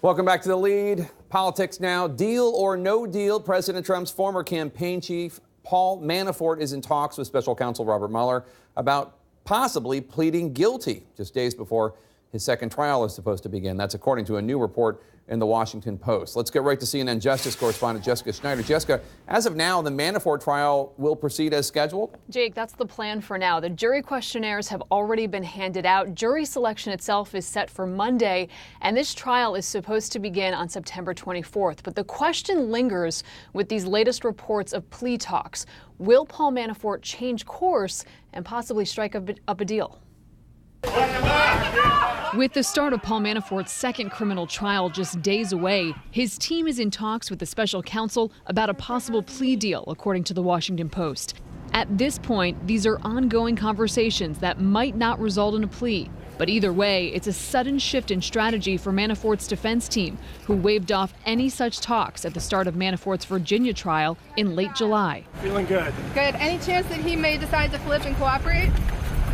Welcome back to The Lead. Politics now. Deal or no deal, President Trump's former campaign chief, Paul Manafort, is in talks with special counsel Robert Mueller about possibly pleading guilty just days before his second trial is supposed to begin. That's according to a new report in the Washington Post. Let's get right to CNN Justice correspondent Jessica Schneider. Jessica, as of now, the Manafort trial will proceed as scheduled? Jake, that's the plan for now. The jury questionnaires have already been handed out. Jury selection itself is set for Monday, and this trial is supposed to begin on September 24th. But the question lingers with these latest reports of plea talks. Will Paul Manafort change course and possibly strike up a deal? With the start of Paul Manafort's second criminal trial just days away, his team is in talks with the special counsel about a possible plea deal, according to the Washington Post. At this point, these are ongoing conversations that might not result in a plea. But either way, it's a sudden shift in strategy for Manafort's defense team, who waved off any such talks at the start of Manafort's Virginia trial in late July. Feeling good. Good. Any chance that he may decide to flip and cooperate?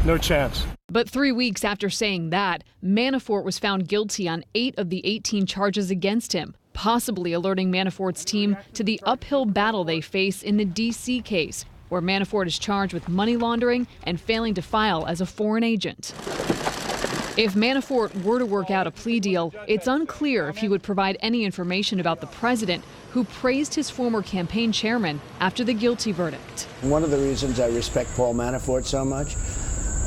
No chance. But 3 weeks after saying that, Manafort was found guilty on 8 of the 18 charges against him, possibly alerting Manafort's team to the uphill battle they face in the D.C. case, where Manafort is charged with money laundering and failing to file as a foreign agent. If Manafort were to work out a plea deal, it's unclear if he would provide any information about the president, who praised his former campaign chairman after the guilty verdict. One of the reasons I respect Paul Manafort so much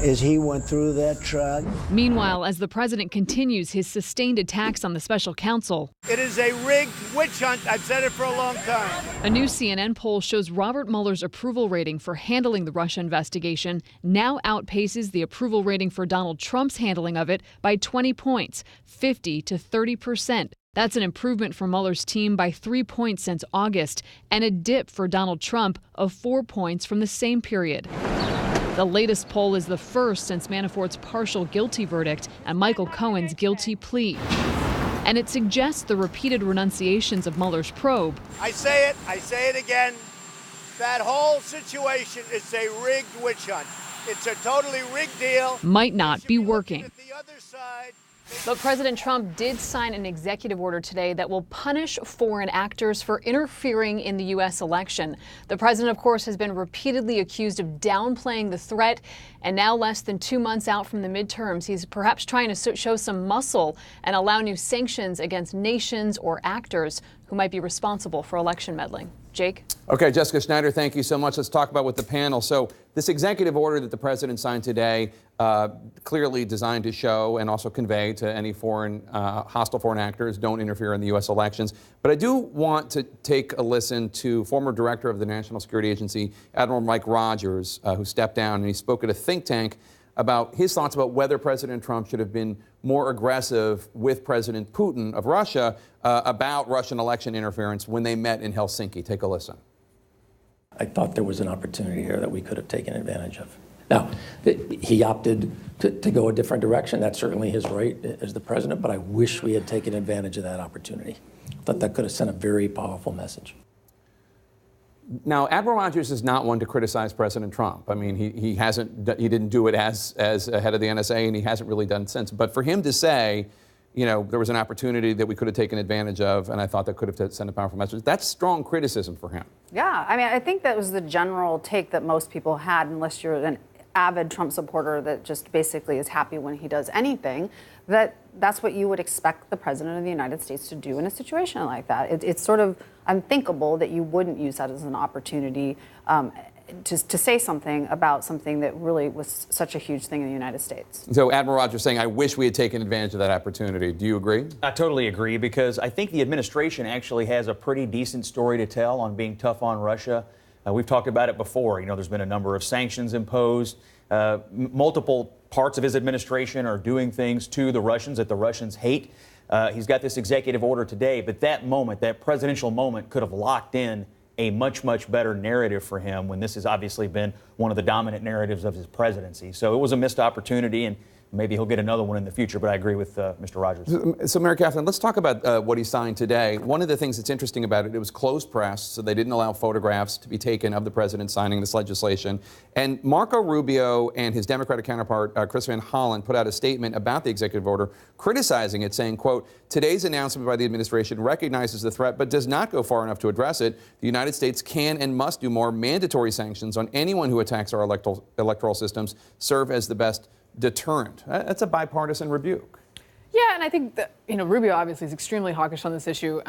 is he went through that trial. Meanwhile, as the president continues his sustained attacks on the special counsel, it is a rigged witch hunt. I've said it for a long time. A new CNN poll shows Robert Mueller's approval rating for handling the Russia investigation now outpaces the approval rating for Donald Trump's handling of it by 20 points, 50 to 30%. That's an improvement for Mueller's team by 3 points since August, and a dip for Donald Trump of 4 points from the same period. The latest poll is the first since Manafort's partial guilty verdict and Michael Cohen's guilty plea. And it suggests the repeated renunciations of Mueller's probe. I say it again. That whole situation is a rigged witch hunt. It's a totally rigged deal. Might not be working. But President Trump did sign an executive order today that will punish foreign actors for interfering in the U.S. election. The president, of course, has been repeatedly accused of downplaying the threat. And now, less than 2 months out from the midterms, he's perhaps trying to show some muscle and allow new sanctions against nations or actors who might be responsible for election meddling. Jake? Okay, Jessica Schneider, thank you so much. Let's talk about with the panel. So this executive order that the president signed today, clearly designed to show and also convey to any foreign, hostile foreign actors, don't interfere in the U.S. elections. But I do want to take a listen to former director of the National Security Agency, Admiral Mike Rogers, who stepped down, and he spoke at a think tank about his thoughts about whether President Trump should have been more aggressive with President Putin of Russia about Russian election interference when they met in Helsinki. Take a listen. I thought there was an opportunity here that we could have taken advantage of. Now, he opted to go a different direction. That's certainly his right as the president, but I wish we had taken advantage of that opportunity. I thought that could have sent a very powerful message. Now, Admiral Rogers is not one to criticize President Trump. I mean, he didn't do it as head of the NSA, and he hasn't really done it since. But for him to say, you know, there was an opportunity that we could have taken advantage of, and I thought that could have sent a powerful message, that's strong criticism for him. Yeah, I mean, I think that was the general take that most people had, unless you're an avid Trump supporter that just basically is happy when he does anything, that's what you would expect the president of the United States to do in a situation like that. It's sort of unthinkable that you wouldn't use that as an opportunity to say something about something that really was such a huge thing in the United States. So Admiral Rogers saying, I wish we had taken advantage of that opportunity. Do you agree? I totally agree, because I think the administration actually has a pretty decent story to tell on being tough on Russia. We've talked about it before. You know, there's been a number of sanctions imposed. Multiple parts of his administration are doing things to the Russians that the Russians hate. He's got this executive order today, but that moment, that presidential moment, could have locked in a much, much better narrative for him when this has obviously been one of the dominant narratives of his presidency. So it was a missed opportunity, and maybe he'll get another one in the future, but I agree with Mr. Rogers. So, Mary Catherine, let's talk about what he signed today. One of the things that's interesting about it, it was closed press, so they didn't allow photographs to be taken of the president signing this legislation. And Marco Rubio and his Democratic counterpart, Chris Van Hollen, put out a statement about the executive order, criticizing it, saying, quote, today's announcement by the administration recognizes the threat, but does not go far enough to address it. The United States can and must do more. Mandatory sanctions on anyone who attacks our electoral systems serve as the best deterrent. That's a bipartisan rebuke. Yeah, and I think that, Rubio obviously is extremely hawkish on this issue,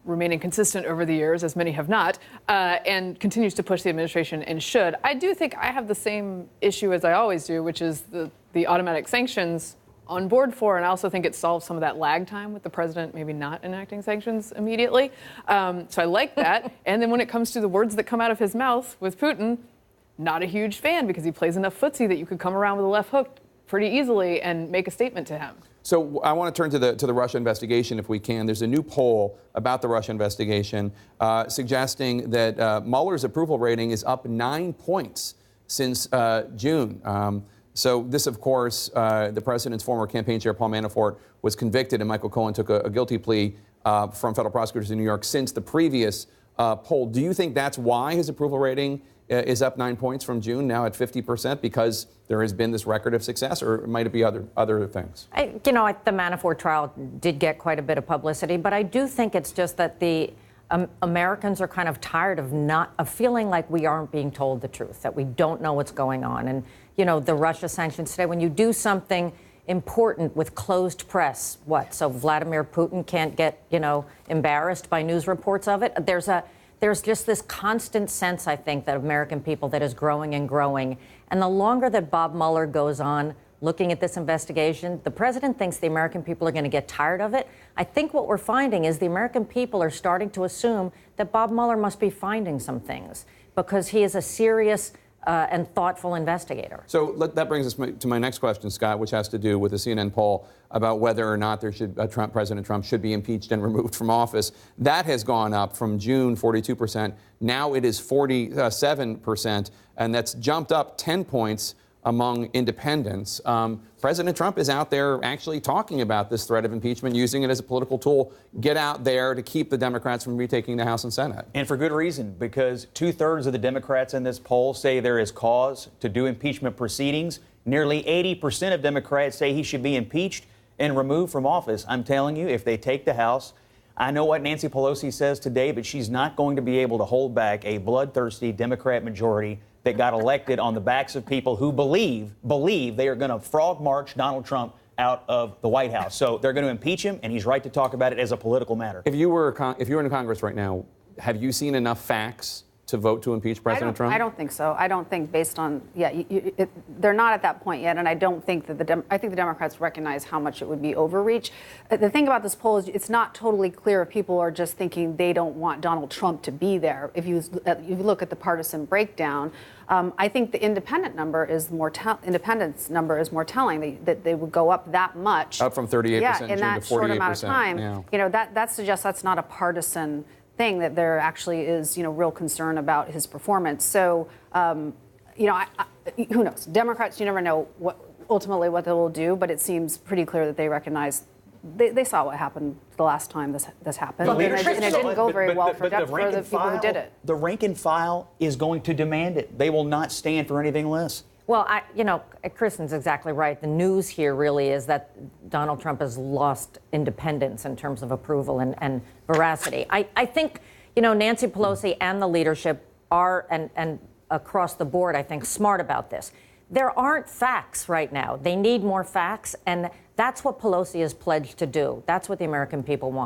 remaining consistent over the years, as many have not, and continues to push the administration and should. I do think I have the same issue as I always do, which is the automatic sanctions on board for, and I also think it solves some of that lag time with the president maybe not enacting sanctions immediately. So I like that. And then when it comes to the words that come out of his mouth with Putin, not a huge fan, because he plays enough footsie that you could come around with a left hook pretty easily and make a statement to him. So I want to turn to the Russia investigation, if we can. There's a new poll about the Russia investigation suggesting that Mueller's approval rating is up 9 points since June. So this, of course, the president's former campaign chair, Paul Manafort, was convicted, and Michael Cohen took a guilty plea from federal prosecutors in New York since the previous poll. Do you think that's why his approval rating is up 9 points from June, now at 50%, because there has been this record of success, or might it be other things? The Manafort trial did get quite a bit of publicity, but I do think it's just that the Americans are kind of tired of feeling like we aren't being told the truth, that we don't know what's going on. And, the Russia sanctions today, when you do something important with closed press, so Vladimir Putin can't get, embarrassed by news reports of it? There's just this constant sense, I think, that American people that is growing and growing. And the longer that Bob Mueller goes on looking at this investigation, the president thinks the American people are going to get tired of it. I think what we're finding is the American people are starting to assume that Bob Mueller must be finding some things because he is a serious and thoughtful investigator. So that brings us to my next question, Scott, which has to do with the CNN poll about whether or not President Trump should be impeached and removed from office. That has gone up from June, 42%. Now it is 47%, and that's jumped up 10 points among independents. President Trump is out there actually talking about this threat of impeachment, using it as a political tool. Get out there to keep the Democrats from retaking the House and Senate. And for good reason, because 2/3 of the Democrats in this poll say there is cause to do impeachment proceedings. Nearly 80% of Democrats say he should be impeached and removed from office. I'm telling you, if they take the House, I know what Nancy Pelosi says today, but she's not going to be able to hold back a bloodthirsty Democrat majority that got elected on the backs of people who believe they are going to frog march Donald Trump out of the White House. So they're going to impeach him, and he's right to talk about it as a political matter. If you were in Congress right now, have you seen enough facts to vote to impeach President Trump? I don't think so. I don't think based on, they're not at that point yet, and I don't think that I think the Democrats recognize how much it would be overreach. The thing about this poll is it's not totally clear if people are just thinking they don't want Donald Trump to be there. If you look at the partisan breakdown, I think the independence number is more telling, that they would go up that much. Up from 38% in June that to 48%. short amount of time. Yeah. That suggests that's not a partisan thing, that there actually is, real concern about his performance. So, who knows? Democrats, you never know ultimately what they will do, but it seems pretty clear that they recognize they saw what happened the last time this happened, and it didn't go very well for the people who did it. The rank and file is going to demand it. They will not stand for anything less. Well, Kristen's exactly right. The news here really is that Donald Trump has lost independence in terms of approval and veracity. I think, Nancy Pelosi and the leadership are, and across the board, I think, smart about this. There aren't facts right now. They need more facts, and that's what Pelosi has pledged to do. That's what the American people want.